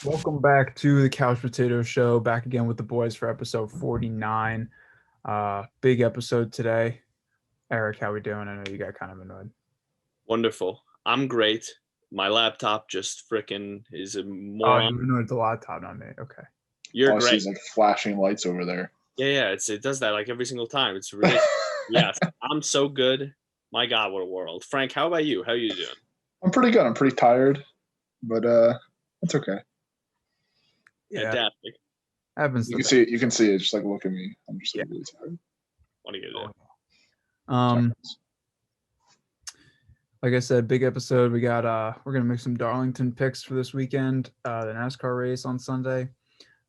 Welcome back to the Couch Potato Show. Back again with the boys for episode 49. Big episode today. Eric, how we doing? I know you got kind of annoyed. Wonderful. I'm great. My laptop just frickin' is a Oh, moron. you annoyed the laptop on me. Okay. You're All I see great. is like flashing lights over there. Yeah, it does that like every single time. It's ridiculous. Yes, I'm so good. My God, what a world. Frank, how about you? How you doing? I'm pretty good. I'm pretty tired, but it's okay. Yeah, Fantastic. happens. You can see it. You can see it. Just like look at me. I'm just like really tired. What are you gonna do? Like I said, big episode. We're gonna make some Darlington picks for this weekend. The NASCAR race on Sunday.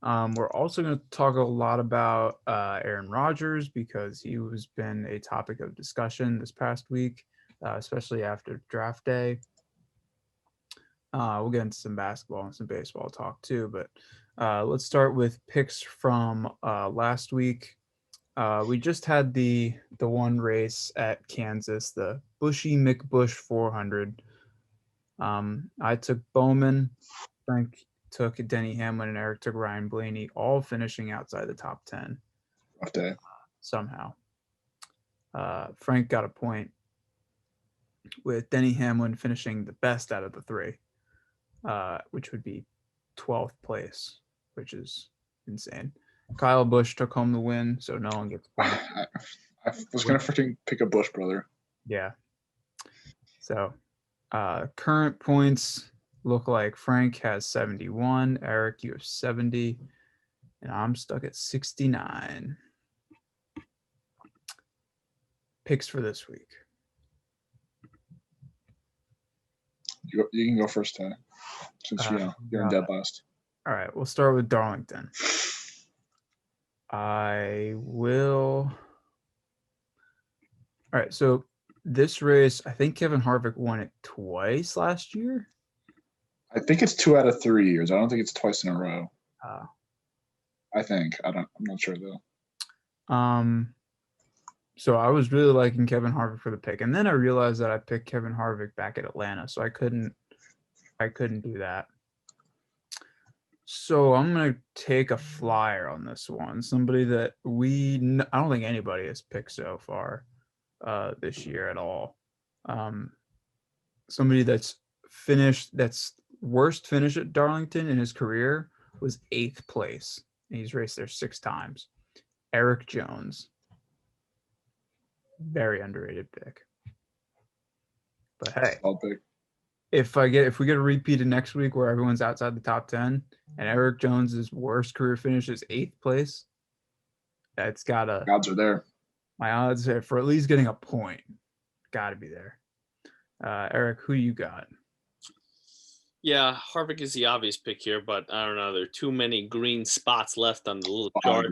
We're also going to talk a lot about Aaron Rodgers because he has been a topic of discussion this past week, especially after draft day. We'll get into some basketball and some baseball talk too, but let's start with picks from last week. We just had the one race at Kansas, the Bushy McBush 400. I took Bowman. Frank took Denny Hamlin, and Eric took Ryan Blaney, all finishing outside the top 10 Rough day. somehow. Frank got a point with Denny Hamlin finishing the best out of the three, which would be 12th place, which is insane. Kyle Busch took home the win, so no one gets a point. I was gonna freaking pick a Bush brother. Yeah. So current points look like Frank has 71, Eric, you have 70, and I'm stuck at 69. Picks for this week. You can go first, since you're in dead last. All right, we'll start with Darlington. I will. All right, so this race, I think Kevin Harvick won it twice last year. I think it's 2 out of 3 years. I don't think it's twice in a row. I think. I'm not sure though. So I was really liking Kevin Harvick for the pick, and then I realized that I picked Kevin Harvick back at Atlanta, so I couldn't do that. So I'm gonna take a flyer on this one. Somebody that I don't think anybody has picked so far this year at all. Somebody that's worst finish at Darlington in his career was 8th place, and he's raced there 6 times. Eric Jones. Very underrated pick. But hey, if we get a repeat of next week where everyone's outside the top 10 and Eric Jones's worst career finish is 8th place, that's gotta. Odds are there. My odds for at least getting a point gotta be there. Eric, who you got? Yeah, Harvick is the obvious pick here, but I don't know. There are too many green spots left on the little chart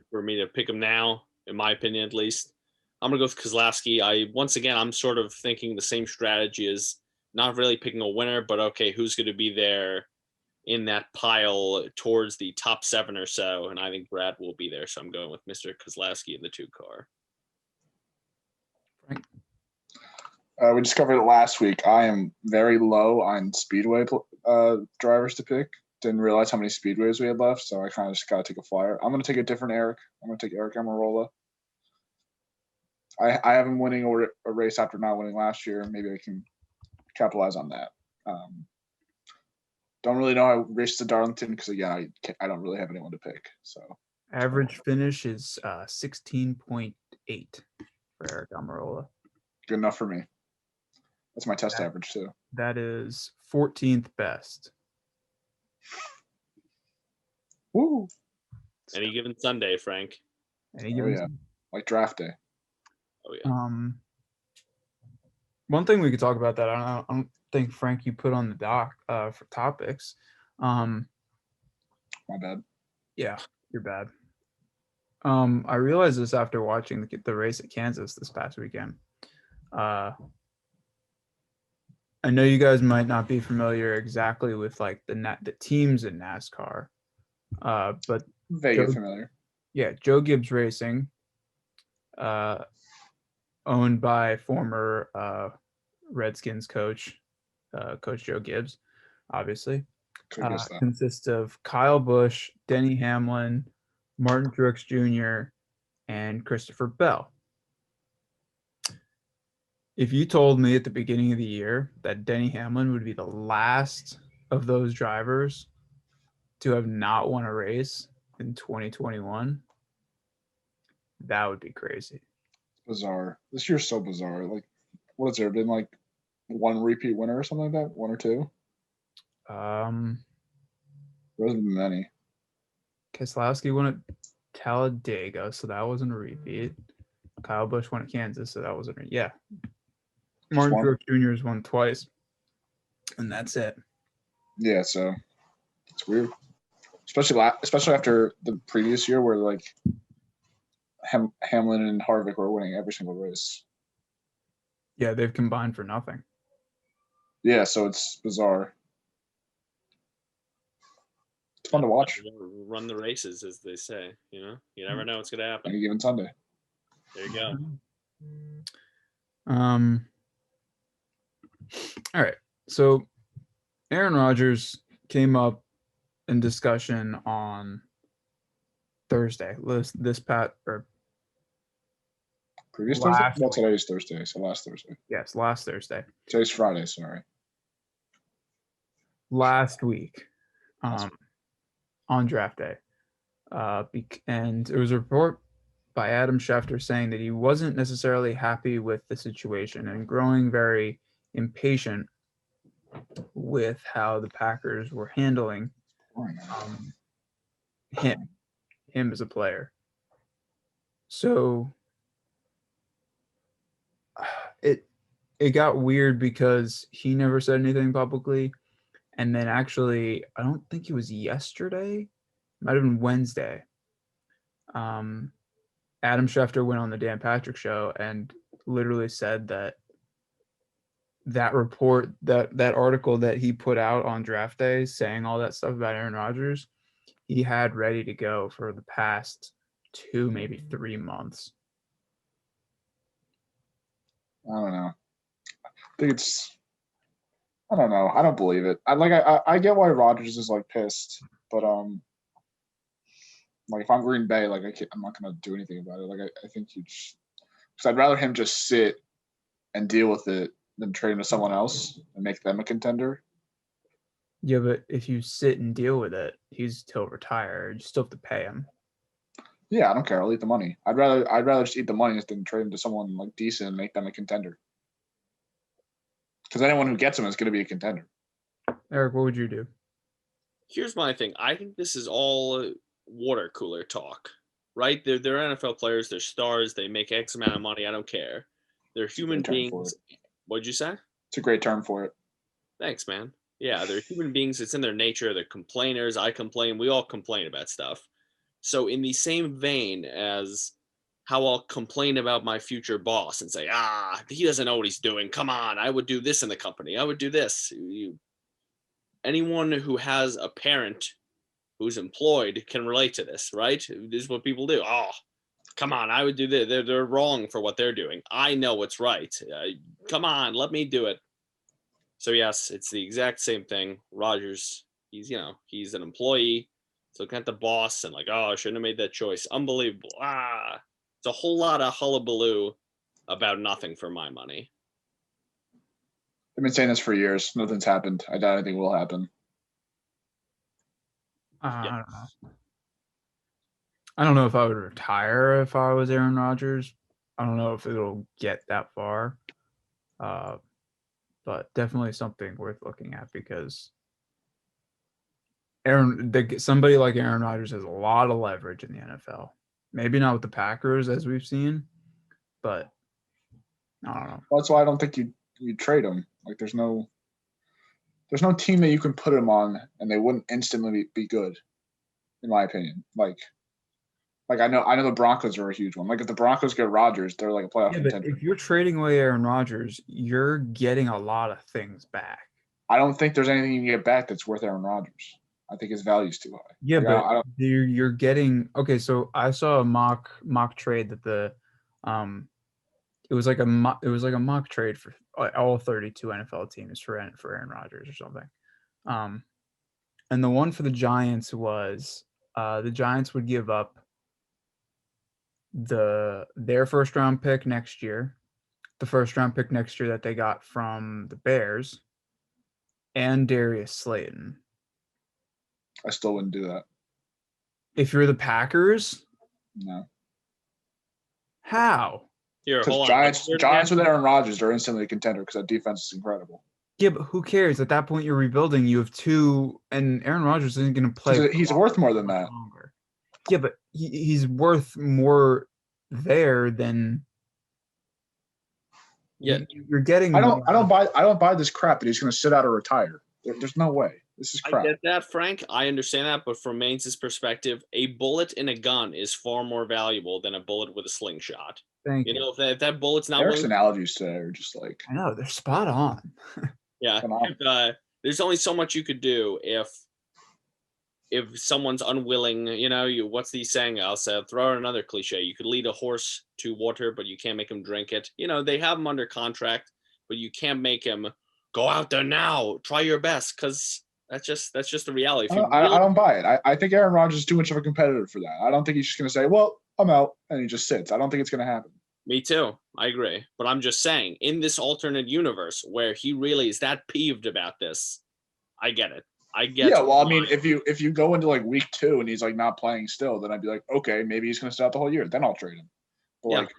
for me to pick them now, in my opinion at least. I'm going to go with Keselowski. I'm sort of thinking the same strategy as not really picking a winner, but okay, who's going to be there in that pile towards the top 7 or so? And I think Brad will be there. So I'm going with Mr. Keselowski in the 2 car. Frank? We discovered it last week. I am very low on speedway drivers to pick. Didn't realize how many speedways we had left, so I kind of just got to take a flyer. I'm going to take a different Eric. I'm going to take Eric Amarola. I have him winning a race after not winning last year. Maybe I can capitalize on that. Don't really know how race to Darlington because I don't really have anyone to pick. So average finish is 16.8 for Eric Amarola. Good enough for me. That's my test average too. That is 14th best. Woo! Any given Sunday, Frank. Like draft day. Oh yeah. One thing we could talk about that I don't think Frank you put on the doc for topics. My bad. Yeah, you're bad. I realized this after watching the race at Kansas this past weekend. I know you guys might not be familiar exactly with like the teams in NASCAR, but vaguely familiar. Yeah, Joe Gibbs Racing, owned by former Redskins coach, Coach Joe Gibbs, obviously. consists of Kyle Busch, Denny Hamlin, Martin Truex Jr., and Christopher Bell. If you told me at the beginning of the year that Denny Hamlin would be the last of those drivers to have not won a race in 2021, that would be crazy. Bizarre. This year's so bizarre. Like, what has there been, like, one repeat winner or something like that? One or two? There hasn't been many. Keselowski won at Talladega, so that wasn't a repeat. Kyle Busch won at Kansas, so that wasn't yeah. Martin Truex Jr. has won twice, and that's it. Yeah, so it's weird, especially after the previous year where like Hamlin and Harvick were winning every single race. Yeah, they've combined for nothing. Yeah, so it's bizarre. It's fun to watch. Run the races, as they say. You know, you never know what's going to happen. Any given Sunday. There you go. All right. So Aaron Rodgers came up in discussion on Thursday. This previous Thursday? Well, today's Thursday, so last Thursday. Yes, last Thursday. Today's Friday, sorry. Last week, on draft day. And it was a report by Adam Schefter saying that he wasn't necessarily happy with the situation and growing very impatient with how the Packers were handling him as a player. So it got weird because he never said anything publicly. And then actually, I don't think it was yesterday. It might have been Wednesday. Adam Schefter went on the Dan Patrick Show and literally said that report, that article that he put out on draft day saying all that stuff about Aaron Rodgers, he had ready to go for the past 2, maybe 3 months. I don't know. I don't know. I don't believe it. I get why Rodgers is like pissed, but like if I'm Green Bay, like I'm not gonna do anything about it. Like I think because I'd rather him just sit and deal with it than trade him to someone else and make them a contender. Yeah, but if you sit and deal with it, he's still retired. You still have to pay him. Yeah, I don't care. I'll eat the money. I'd rather just eat the money than trade him to someone like decent and make them a contender. Because anyone who gets him is going to be a contender. Eric, what would you do? Here's my thing. I think this is all water cooler talk, right? They're NFL players. They're stars. They make X amount of money. I don't care. They're human beings. What'd you say? It's a great term for it. Thanks, man. Yeah, they're human beings. It's in their nature. They're complainers. I complain. We all complain about stuff. So in the same vein as how I'll complain about my future boss and say, he doesn't know what he's doing. Come on, I would do this in the company. I would do this. Anyone who has a parent who's employed can relate to this, right? This is what people do. Oh, come on, I would do this. They're wrong for what they're doing. I know what's right. Come on, let me do it. So yes, it's the exact same thing. Rodgers, he's an employee. He's looking at the boss and like, I shouldn't have made that choice. Unbelievable. It's a whole lot of hullabaloo about nothing for my money. I've been saying this for years. Nothing's happened. I doubt anything will happen. I don't know. I don't know if I would retire if I was Aaron Rodgers. I don't know if it'll get that far. But definitely something worth looking at because somebody like Aaron Rodgers has a lot of leverage in the NFL. Maybe not with the Packers as we've seen, but I don't know. Well, that's why I don't think you trade him. Like there's no team that you can put him on and they wouldn't instantly be good, in my opinion. Like I know the Broncos are a huge one. Like if the Broncos get Rodgers, they're like a playoff contender. If you're trading away Aaron Rodgers, you're getting a lot of things back. I don't think there's anything you can get back that's worth Aaron Rodgers. I think his value's too high. Yeah, but you're getting okay. So I saw a mock trade that it was like a mock trade for all 32 NFL teams for Aaron Rodgers or something. And the one for the Giants was the Giants would give up their first round pick next year, the first round pick next year that they got from the Bears, and Darius Slayton. I still wouldn't do that. If you're the Packers, No. how? Here, hold Because on. Giants with Aaron Rodgers are instantly a contender because that defense is incredible. Yeah, but who cares? At that point, you're rebuilding. You have two, and Aaron Rodgers isn't going to play. He's worth more than that. Longer. Yeah, but he's worth more there than. Yeah, you're getting. I don't buy this crap that he's going to sit out or retire. There's no way. This is crap. I get that, Frank. I understand that, but from Mainz's perspective, a bullet in a gun is far more valuable than a bullet with a slingshot. Thank you. You know, if that bullet's not. Eric's analogies today are just like. I know they're spot on. Yeah, there's only so much you could do if someone's unwilling. You know, what's the saying? I'll say, throw out another cliche. You could lead a horse to water, but you can't make him drink it. You know, they have him under contract, but you can't make him go out there now. Try your best, because that's just the reality. I don't buy it. I think Aaron Rodgers is too much of a competitor for that. I don't think he's just going to say, "Well, I'm out," and he just sits. I don't think it's going to happen. Me too. I agree. But I'm just saying, in this alternate universe where he really is that peeved about this, I get it. Yeah, well, I mean, if you go into like week 2 and he's like not playing still, then I'd be like, okay, maybe he's going to sit out the whole year. Then I'll trade him. But like,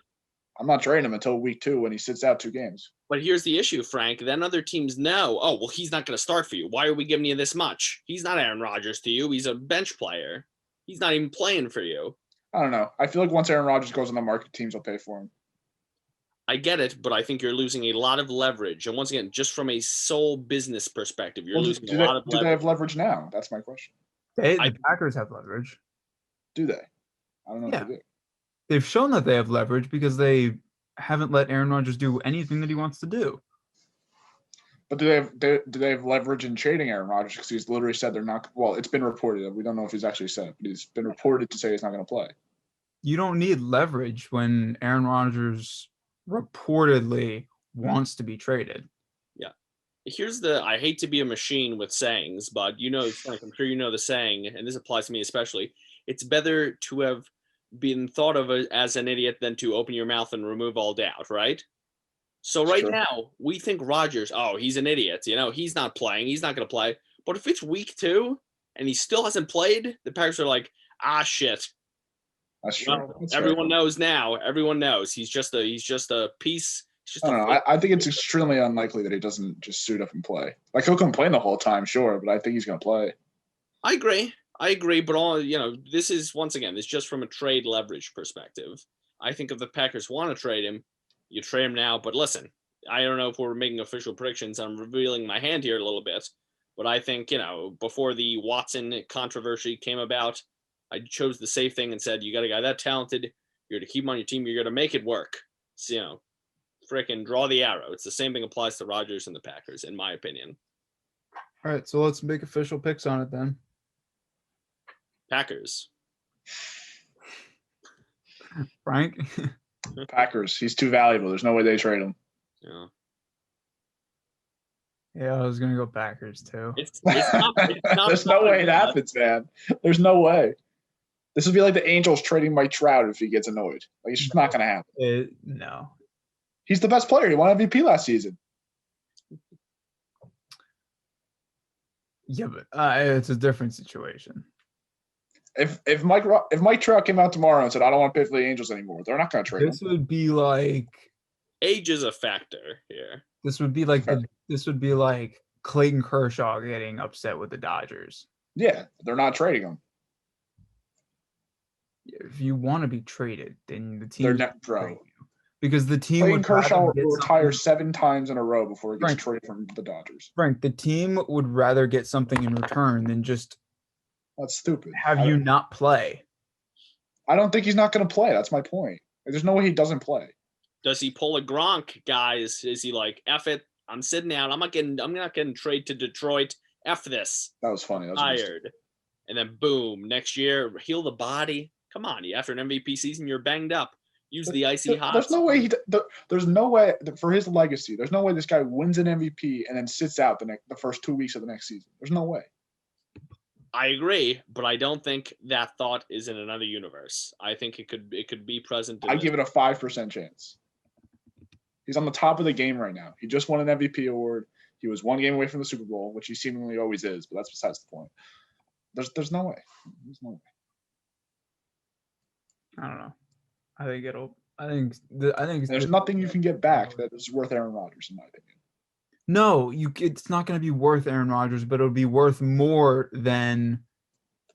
I'm not trading him until week 2 when he sits out 2 games. But here's the issue, Frank. Then other teams know, oh, well, he's not going to start for you. Why are we giving you this much? He's not Aaron Rodgers to you. He's a bench player. He's not even playing for you. I don't know. I feel like once Aaron Rodgers goes on the market, teams will pay for him. I get it, but I think you're losing a lot of leverage. And once again, just from a sole business perspective, you're losing a lot of leverage. Do they have leverage now? That's my question. The Packers have leverage. Do they? I don't know if they do. They've shown that they have leverage because they haven't let Aaron Rodgers do anything that he wants to do. But do they have leverage in trading Aaron Rodgers? Because he's literally said they're not. Well, it's been reported. We don't know if he's actually said it, but he's been reported to say he's not going to play. You don't need leverage when Aaron Rodgers reportedly wants to be traded. Yeah. Here's I hate to be a machine with sayings, but you know, Frank, I'm sure you know the saying, and this applies to me especially. It's better to have been thought of as an idiot than to open your mouth and remove all doubt, right? So right now, we think Rodgers, oh, he's an idiot. You know, he's not playing. He's not going to play. But if it's week 2 and he still hasn't played, the Packers are like, shit. That's true. Well, everyone knows now. Everyone knows he's just a piece. I don't know. I think it's extremely unlikely that he doesn't just suit up and play. Like, he'll complain the whole time, sure, but I think he's going to play. I agree, but this is, once again, it's just from a trade leverage perspective. I think if the Packers want to trade him, you trade him now. But listen, I don't know if we're making official predictions. I'm revealing my hand here a little bit, but I think, before the Watson controversy came about, I chose the safe thing and said, you got a guy that talented, you're to keep him on your team, you're going to make it work. So, frickin' draw the arrow. It's the same thing applies to Rodgers and the Packers, in my opinion. All right, so let's make official picks on it then. Packers. Frank? Packers. He's too valuable. There's no way they trade him. Yeah. Yeah, I was going to go Packers too. It's not There's no way it happens, man. There's no way. This would be like the Angels trading Mike Trout if he gets annoyed. Like, it's just not going to happen. No. He's the best player. He won MVP last season. Yeah, but it's a different situation. If Mike Trout came out tomorrow and said, I don't want to play for the Angels anymore, they're not going to trade him. This would be like age is a factor here. This would be like Clayton Kershaw getting upset with the Dodgers. Yeah, they're not trading him. If you want to be traded, then the team. They're not pro. Because the team Clayton would Kershaw will retire 7 times in a row before he gets traded from the Dodgers. Frank, the team would rather get something in return than just. That's stupid. Have you not play? I don't think he's not going to play. That's my point. There's no way he doesn't play. Does he pull a Gronk, guys? Is he like, F it, I'm sitting out. I'm not getting traded to Detroit. F this. That was funny. That was tired. And then boom, next year, heal the body. Come on, after an MVP season, you're banged up. Use the icy hot. There's no way there's no way for his legacy. There's no way this guy wins an MVP and then sits out the first 2 weeks of the next season. There's no way. I agree, but I don't think that thought is in another universe. I think it could be present. I give it a 5% chance. He's on the top of the game right now. He just won an MVP award. He was one game away from the Super Bowl, which he seemingly always is, but that's besides the point. There's no way. There's no way. I don't know. I think there's nothing you can get back that is worth Aaron Rodgers, in my opinion. No, it's not going to be worth Aaron Rodgers, but it'll be worth more than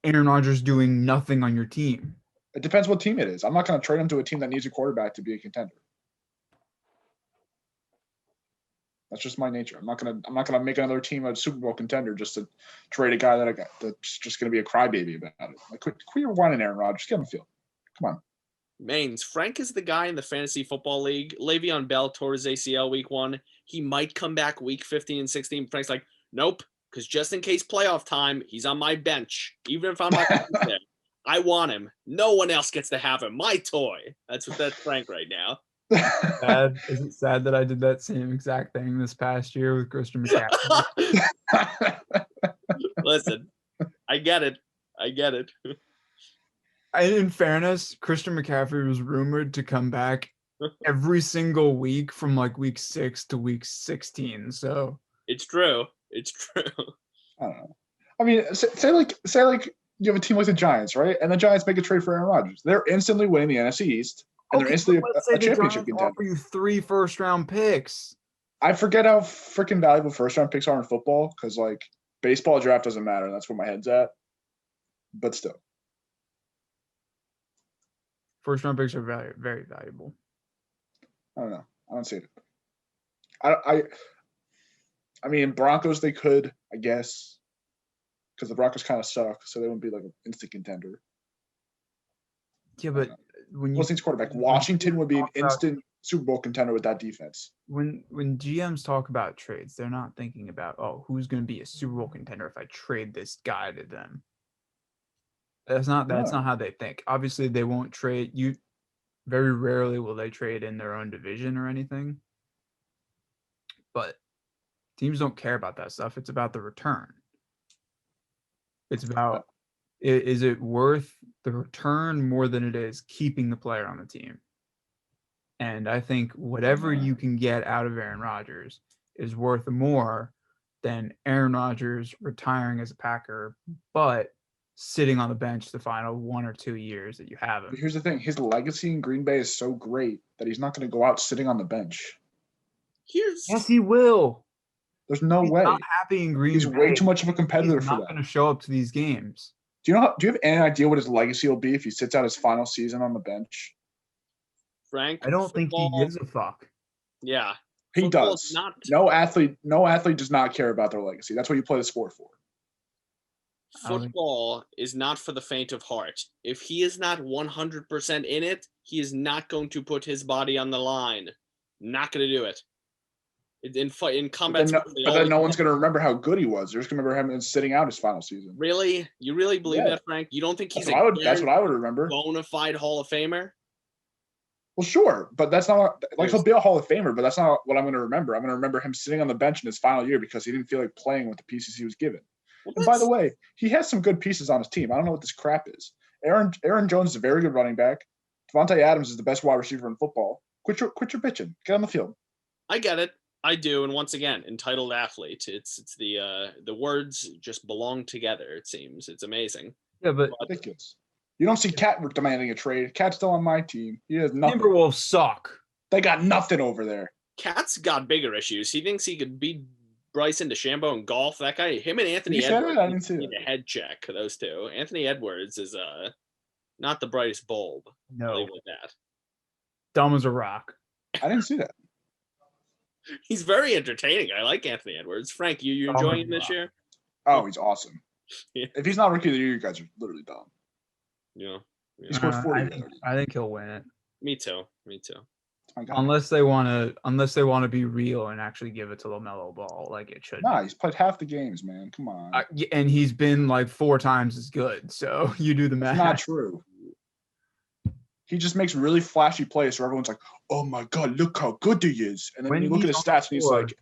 Aaron Rodgers doing nothing on your team. It depends what team it is. I'm not going to trade him to a team that needs a quarterback to be a contender. That's just my nature. I'm not gonna make another team a Super Bowl contender just to trade a guy that's just gonna be a crybaby about it. Like, quit your whining, Aaron Rodgers. Get on the field. Come on. Mains, Frank is the guy in the fantasy football league. Le'Veon Bell tore his ACL week 1. He might come back week 15 and 16. Frank's like, nope, because just in case playoff time, he's on my bench. Even if I'm not there, I want him. No one else gets to have him. My toy. That's Frank right now. Is it sad that I did that same exact thing this past year with Christian McCaffrey? Listen, I get it. In fairness, Christian McCaffrey was rumored to come back every single week from like week 6 to week 16. So it's true. I don't know. I mean, say like you have a team like the Giants, right? And the Giants make a trade for Aaron Rodgers. They're instantly winning the NFC East. And they're instantly a championship contender. Offer you 3 first-round picks. I forget how freaking valuable first-round picks are in football because, like, baseball draft doesn't matter. That's where my head's at. But still. First-round picks are very, very valuable. I don't know. I don't see it. I mean, Broncos, they could, I guess, because the Broncos kind of suck, so they wouldn't be, like, an instant contender. Yeah, but when you quarterback, Washington would be an instant Super Bowl contender with that defense. When GMs talk about trades, they're not thinking about, who's going to be a Super Bowl contender if I trade this guy to them. That's not how they think. Obviously, they won't trade you. Very rarely will they trade in their own division or anything. But teams don't care about that stuff. It's about the return. It's about, is it worth the return more than it is keeping the player on the team? And I think whatever you can get out of Aaron Rodgers is worth more than Aaron Rodgers retiring as a Packer, but sitting on the bench the final 1 or 2 years that you have him. But here's the thing. His legacy in Green Bay is so great that he's not going to go out sitting on the bench. Yes, he will. There's no way. He's not happy in Green Bay. He's way too much of a competitor for that. He's not going to show up to these games. Do you have any idea what his legacy will be if he sits out his final season on the bench? Frank, I don't think he gives a fuck. Yeah. He does. No athlete does not care about their legacy. That's what you play the sport for. Football is not for the faint of heart. If he is not 100% in it, he is not going to put his body on the line. Not going to do it. In combat, but then no one's going to remember how good he was. They're just going to remember him sitting out his final season. Really? You really believe that, Frank? You don't think he's that's what I would remember. Bona fide Hall of Famer? Well, sure, but that's not he'll be a Hall of Famer, but that's not what I'm going to remember. I'm going to remember him sitting on the bench in his final year because he didn't feel like playing with the pieces he was given. Well, and by the way, he has some good pieces on his team. I don't know what this crap is. Aaron Jones is a very good running back. Devontae Adams is the best wide receiver in football. Quit your bitching. Get on the field. I get it. I do, and once again, entitled athlete. It's the words just belong together. It seems it's amazing. Yeah, but ridiculous. You don't see Cat demanding a trade. Cat's still on my team. He has nothing. Timberwolves suck. They got nothing over there. Cat's got bigger issues. He thinks he could beat Bryson DeChambeau in golf. That guy, him and Anthony Edwards, I didn't see need a head check. Those two. Anthony Edwards is not the brightest bulb. No, like that. Dumb as a rock. I didn't see that. He's very entertaining. I like Anthony Edwards. Frank, you enjoying him this year? Oh, he's awesome. Yeah. If he's not rookie of the year, you guys are literally dumb. Yeah. He scored 40. I think he'll win it. Me too. Unless they want to be real and actually give it to LaMelo Ball like it should. Nah, he's played half the games, man. Come on. And he's been like 4 times as good. So you do the math. It's not true. He just makes really flashy plays, so everyone's like, "Oh my god, look how good he is!" And then when you look at his stats, and he's like,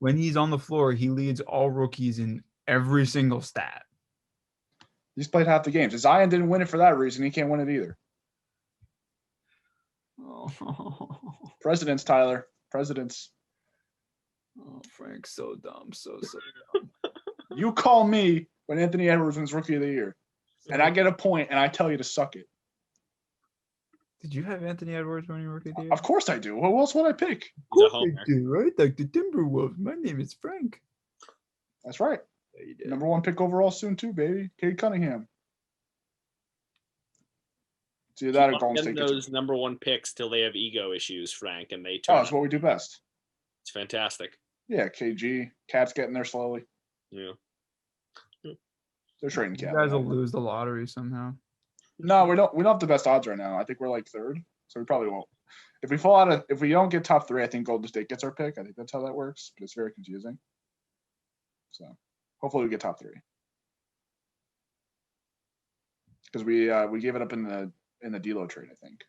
When he's on the floor, he leads all rookies in every single stat. He's played half the games. Zion didn't win it for that reason. He can't win it either. Oh, Presidents, Tyler. Presidents. oh, Frank's so dumb. So dumb. You call me when Anthony Edwards wins Rookie of the Year, and I get a point, and I tell you to suck it. Did you have Anthony Edwards winning Rookie of the Year? Of course I do. Who else would I pick? He's a Of course homer. I do, right? Like the Timberwolves. My name is Frank. That's right. Yeah, you did. Number 1 pick overall soon too, baby. Cade Cunningham. It's either that or Golden State. Those number 1 picks till they have ego issues, Frank, and they Oh, turn. that's what we do best. It's fantastic. Yeah, KG. Cat's getting there slowly. Yeah. They're trading You Cat. guys will lose the lottery somehow. No, we don't have the best odds right now. I think we're like 3rd. So we probably won't. If we don't get top 3, I think Golden State gets our pick. I think that's how that works, but it's very confusing. So hopefully we get top 3. Because we gave it up in the D'Lo trade, I think.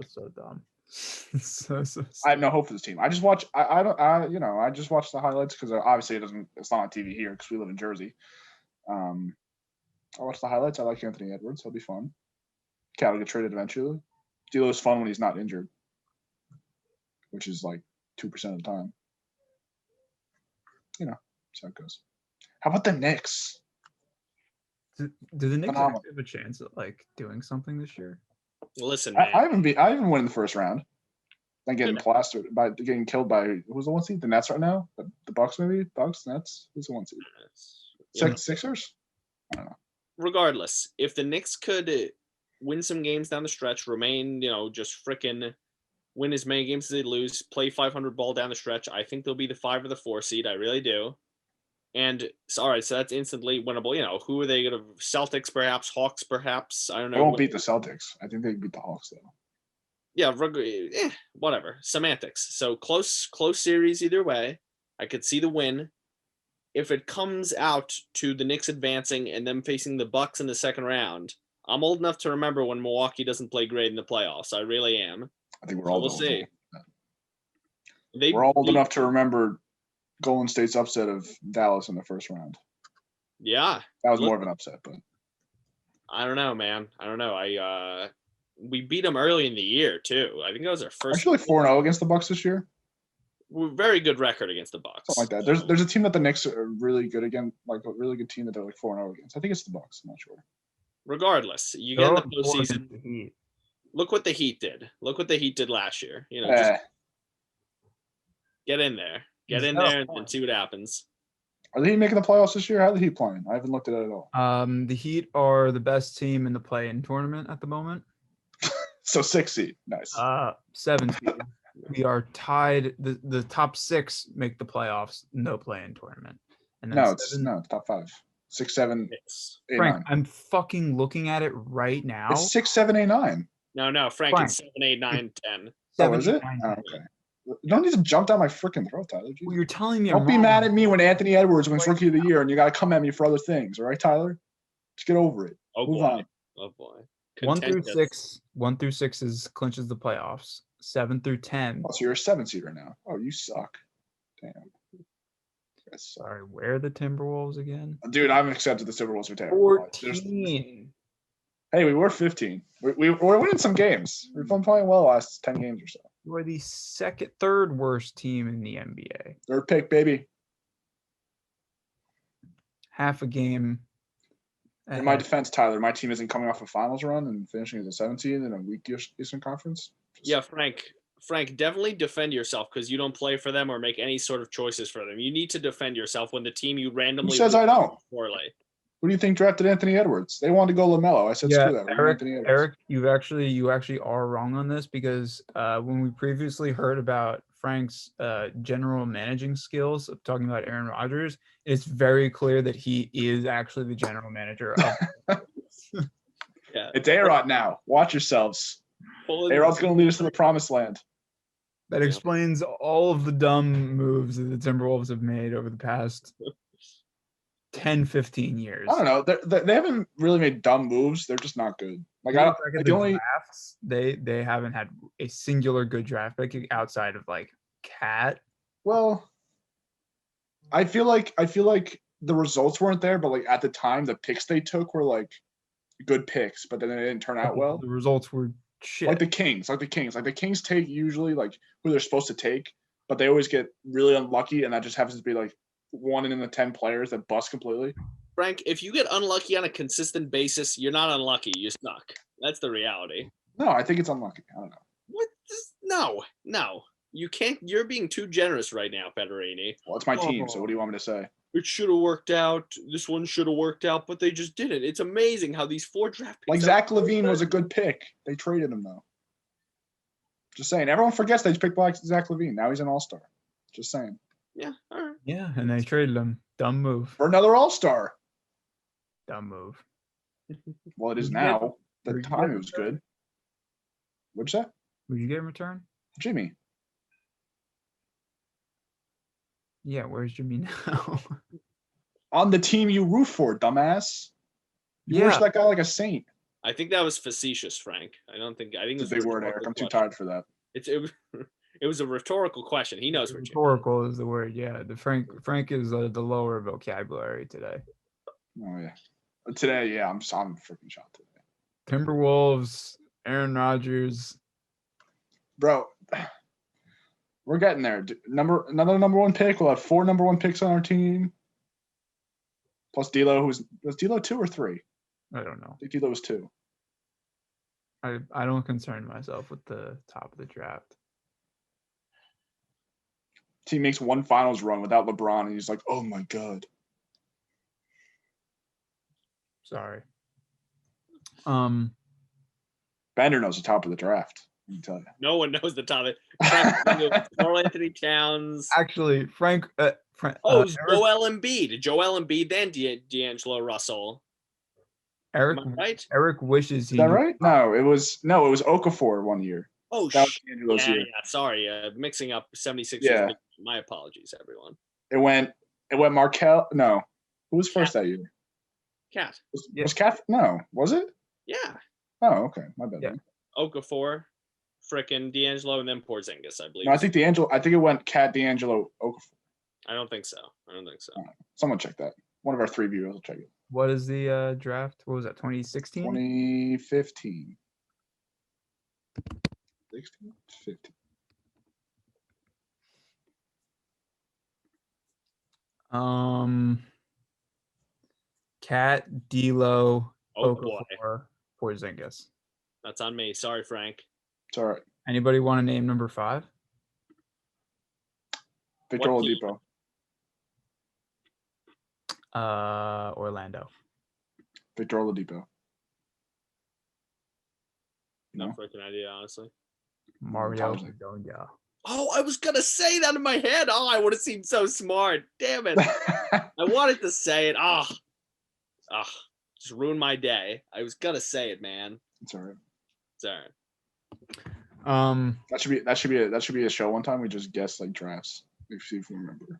So dumb. so I have no hope for this team. I just watch. I just watch the highlights because obviously it's not on TV here because we live in Jersey. I watch the highlights. I like Anthony Edwards. He'll be fun. Cat will get traded eventually. D'Lo's fun when he's not injured, which is like 2% of the time. You know, that's how it goes. How about the Knicks? Do the Knicks Phenomenal. actually have a chance at like doing something this year? Listen, man. I haven't won in the first round. Then getting plastered by getting killed by who's the 1 seed? The Nets right now. The Bucks maybe. Bucks Nets. Who's the 1 seed? Sixers. I don't know. Regardless, if the Knicks could win some games down the stretch, remain, just freaking win as many games as they lose, play 500 ball down the stretch, I think they'll be the 5 or the 4 seed. I really do. And all right, so that's instantly winnable. Who are they going to? Celtics, perhaps. Hawks, perhaps. I don't know. They won't beat the Celtics. I think they can beat the Hawks though. Yeah, whatever. Semantics. So close series either way. I could see the win. If it comes out to the Knicks advancing and them facing the Bucks in the second round, I'm old enough to remember when Milwaukee doesn't play great in the playoffs. I really am. I think we're all. We'll see. We're all old enough to remember Golden State's upset of Dallas in the first round. Yeah, that was more of an upset, but I don't know, man. I don't know. We beat them early in the year too. I think that was our first. Actually, 4-0 against the Bucks this year. We're very good record against the Bucks. Something like that. There's a team that the Knicks are really good against, like a really good team that they're like 4-0 against. I think it's the Bucks. I'm not sure. Regardless, you get in the postseason. Look what the Heat did. Look what the Heat did last year. Just get in there. Get in there and see what happens. Are the Heat making the playoffs this year? How are the Heat playing? I haven't looked at it at all. The Heat are the best team in the play-in tournament at the moment. So 6 seed. Nice. 7 seed. We are tied. The top 6 make the playoffs. No play-in tournament. And then it's top 5. 6, 7, 8, Frank, 9. I'm fucking looking at it right now. It's 6, 7, 8, 9. No, Frank, it's 7, 8, 9, 10. Oh, is it? Okay. You don't need to jump down my freaking throat, Tyler. Well, you're telling me. Don't be mad at me when Anthony Edwards wins Rookie of the Year, and you got to come at me for other things. All right, Tyler? Just get over it. Move on. Oh boy. 1 through 6. 1 through 6 clinches the playoffs. 7 through 10. Oh, so you're a 7 seed right now. Oh, you suck. Damn. Sorry, where are the Timberwolves again? Dude, I've accepted the Timberwolves for 14. Hey, we were 15. We're winning some games. We've been playing well the last 10 games or so. We're the third worst team in the NBA. 3rd pick, baby. Half a game. In my defense, Tyler, my team isn't coming off a finals run and finishing as a 7 seed in a weak Eastern Conference. Yeah, Frank, definitely defend yourself because you don't play for them or make any sort of choices for them. You need to defend yourself when the team you randomly. Who says I don't? Poorly. Who do you think drafted Anthony Edwards? They wanted to go LaMelo. I said, screw that. Eric, you actually are wrong on this because when we previously heard about Frank's general managing skills of talking about Aaron Rodgers, it's very clear that he is actually the general manager of Yeah. It's A-Rod now. Watch yourselves. A-Rod's going to lead us to the promised land. That explains all of the dumb moves that the Timberwolves have made over the past 10, 15 years. I don't know. They haven't really made dumb moves. They're just not good. Like drafts, they haven't had a singular good draft pick outside of like Cat. Well, I feel like the results weren't there, but like at the time, the picks they took were like good picks, but then they didn't turn out well. The results were shit. Like the Kings. Like the Kings take usually like who they're supposed to take, but they always get really unlucky, and that just happens to be like 1 in the 10 players that bust completely. Frank, if you get unlucky on a consistent basis, you're not unlucky. You suck. That's the reality. No, I think it's unlucky. I don't know. What? No. You can't. You're being too generous right now, Federini. Well, it's my team, so what do you want me to say? It should have worked out. This one should have worked out, but they just didn't. It's amazing how these 4 draft picks. Like Zach LaVine was a good pick. They traded him though. Just saying. Everyone forgets they picked Zach LaVine. Now he's an All-Star. Just saying. Yeah. All right. Yeah, and they traded him. Dumb move. For another All-Star. Dumb move. Well, it is now. The time it was good. What'd you say? Would you get in return? Jimmy. Yeah, where's Jimmy now? On the team you root for, dumbass. You wish that guy like a saint. I think that was facetious, Frank. I think it was a big word, Eric. I'm too tired for that. It was a rhetorical question. He knows what rhetorical is the word. Yeah, the Frank is the lower vocabulary today. Oh yeah, but today, yeah, I'm freaking shocked today. Timberwolves, Aaron Rodgers, bro. We're getting there. Another number 1 pick. We'll have 4 number 1 picks on our team. Plus D'Lo, was D'Lo 2 or 3? I don't know. I think D'Lo was 2. I don't concern myself with the top of the draft. Team makes one finals run without LeBron, and he's like, "Oh my god." Sorry. Bender knows the top of the draft. Let me tell you. No one knows the top of it. Carl Anthony Towns. Actually, Frank. Joel Embiid. Joel Embiid, then D'Angelo Russell. Eric, right? Eric wishes he. Is that right? No, it was Okafor 1 year. Oh, that was D'Angelo's year. Yeah. Sorry, mixing up 76ers. Yeah. My apologies, everyone. It went Markel. No, who was first that year? Cat. Was Cat? No, was it? Yeah. Oh, okay. My bad. Yeah. Okafor, frickin' D'Angelo, and then Porzingis, I believe. No, I think it went Cat, D'Angelo, Okafor. I don't think so. Someone check that. One of our 3 viewers will check it. What is the draft? What was that? 2016? 2015. 16? 15. Cat, D'Lo, Okafor, Porzingis. That's on me. Sorry, Frank. It's all right. Anybody want to name number 5? Victor Oladipo. Orlando. Victor Oladipo. No freaking idea, honestly. Mario Hezonja. Oh, I was gonna say that in my head. Oh, I would have seemed so smart. Damn it! I wanted to say it. Just ruined my day. I was gonna say it, man. It's all right. It's all right. That should be a show one time. We just guess like drafts. See if we remember.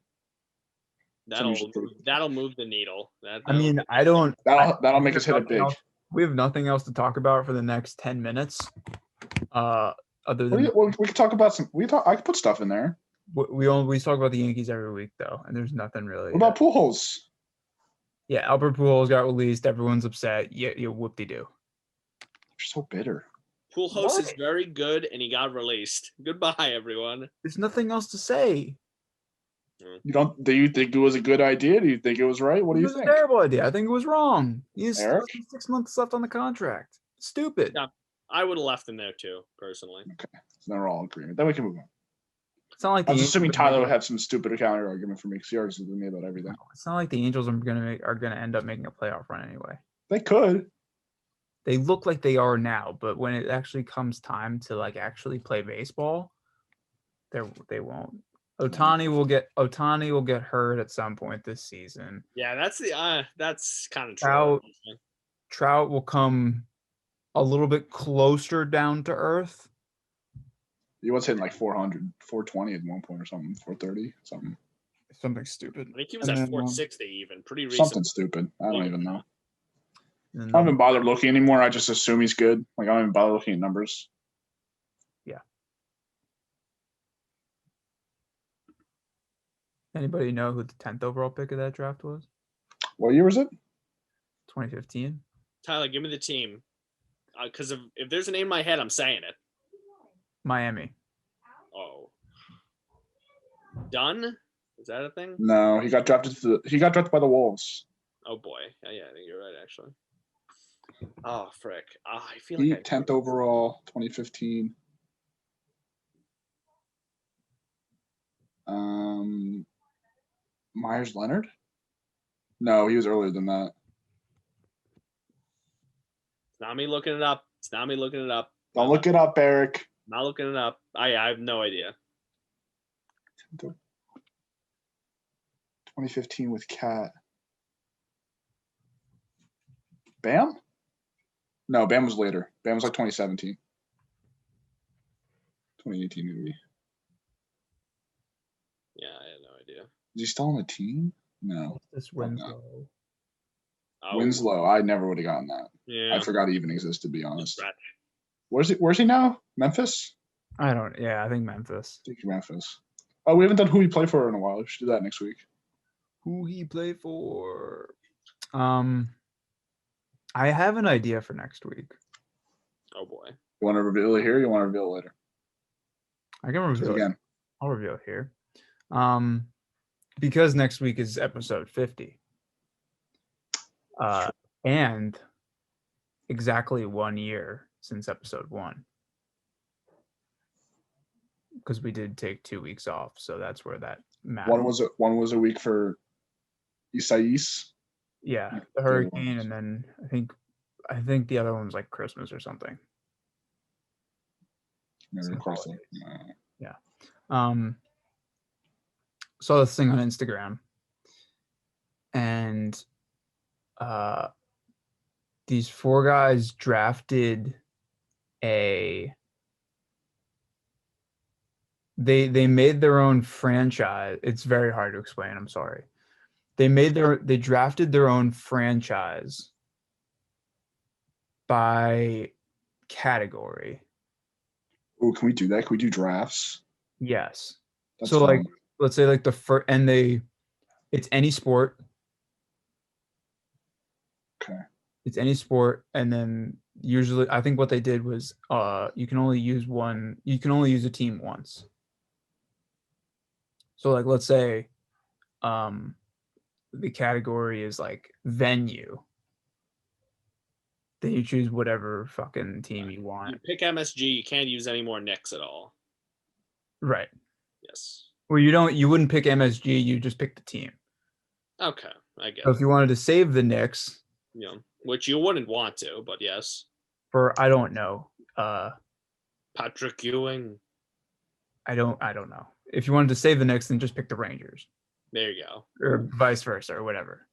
That'll move the needle. That'll make us hit it big. We have nothing else to talk about for the next 10 minutes. Other than we can talk about I can put stuff in there. We talk about the Yankees every week though, and there's nothing really. What about Pujols? Yeah, Albert Pujols got released. Everyone's upset. Yeah, whoop-de-doo. You're so bitter. Pujols is very good, and he got released. Goodbye, everyone. There's nothing else to say. Do you think it was a good idea? Do you think it was right? What do you think? It was a terrible idea. I think it was wrong. He's 6 months left on the contract. Stupid. Yeah, I would have left him there too, personally. Okay, so then we're all in agreement. Then we can move on. It's not like I was assuming Tyler would have some stupid counter argument for me because he argues with me about everything. No, it's not like the Angels are gonna end up making a playoff run anyway. They could. They look like they are now, but when it actually comes time to like actually play baseball, they won't. Ohtani will get hurt at some point this season. Yeah, that's kind of true. Trout will come a little bit closer down to earth. He was hitting like 400, 420 at one point or something, 430, something stupid. I think he was at 460 even, pretty recent. Something stupid. I don't even know. I don't even bother looking anymore. I just assume he's good. Like I don't even bother looking at numbers. Yeah. Anybody know who the 10th overall pick of that draft was? What year was it? 2015. Tyler, give me the team. Because if there's a name in my head, I'm saying it. Miami. Oh. Dunn? Is that a thing? No, he got drafted. He got drafted by the Wolves. Oh boy. Yeah, I think you're right. Actually. Oh frick. I feel He like 10th overall, 2015. Myers Leonard? No, he was earlier than that. It's not me looking it up. Don't look it up, Eric. Not looking it up. I have no idea. 2015 with Cat. Bam? No, Bam was later. Bam was like 2017. 2018 maybe. Yeah, I had no idea. Is he still on the team? No. This Winslow. Oh, Winslow. I never would have gotten that. yeah. I forgot he even exists, to be honest. Stretch. Where's he now? Memphis? I think Memphis. I think Memphis. Oh, we haven't done who we play for in a while. We should do that next week. Who he play for? I have an idea for next week. Oh boy. You want to reveal it here? Or you want to reveal it later? I can reveal it Again. I'll reveal it here. Because next week is episode 50. And exactly 1 year since episode 1. Because we did take 2 weeks off, so that's where that matters. One was a week for Isaias. Yeah, the hurricane, and then I think the other one was like Christmas or something. Maybe across the, yeah. Saw this thing on Instagram, and these 4 guys drafted they made their own franchise. It's very hard to explain. I'm sorry. They drafted their own franchise by category. Oh, can we do that? Can we do drafts? Yes. That's so fun. Like, let's say like the first, and it's any sport. Okay. It's any sport, and then usually I think what they did was you can only use a team once. So like let's say the category is like venue. Then you choose whatever fucking team you want. You pick MSG, you can't use any more Knicks at all. Right. Yes. Well, you wouldn't pick MSG, you just pick the team. Okay, I guess. So if you wanted to save the Knicks, which you wouldn't want to, but yes. For I don't know. Patrick Ewing. I don't know. If you wanted to save the Knicks, then just pick the Rangers. There you go. Or vice versa, or whatever.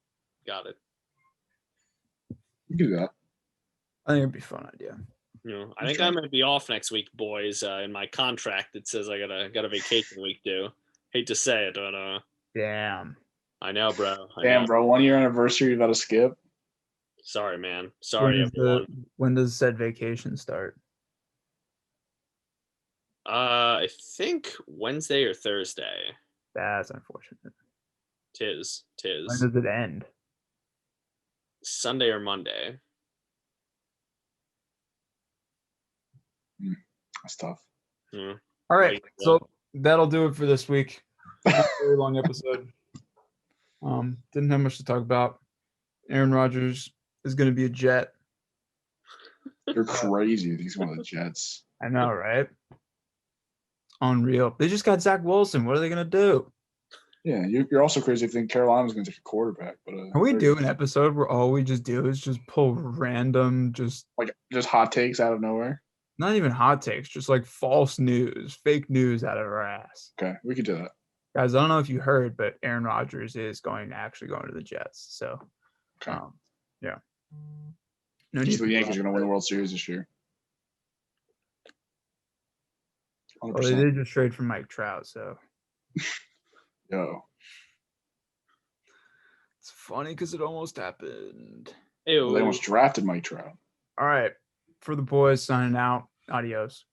Got it. You can do that. I think it'd be a fun idea. I think I might be off next week, boys. In my contract, it says I got a vacation week due. Hate to say it, but damn. I know, bro. Bro. 1 year anniversary, you got to skip. Sorry, man. Sorry, everyone. When does said vacation start? I think Wednesday or Thursday. That's unfortunate. Tis. When does it end? Sunday or Monday. That's tough. Yeah. All right, so that'll do it for this week. Not a very long episode. Didn't have much to talk about. Aaron Rodgers is going to be a Jet. You're crazy. He's one of the Jets. I know, right? Unreal. They just got Zach Wilson. What are they going to do? Yeah, you're also crazy if you think Carolina's going to take a quarterback. But can we do an episode where all we just do is just pull random, just hot takes out of nowhere? Not even hot takes, just like false news, fake news out of our ass. Okay, we could do that. Guys, I don't know if you heard, but Aaron Rodgers is actually going to the Jets. So, okay. Yeah. No need. The Yankees are going to win the World Series this year. 100%. Well, they did just trade for Mike Trout, so. Yo. It's funny because it almost happened. Well, they almost drafted Mike Trout. All right. For the boys, signing out. Adios.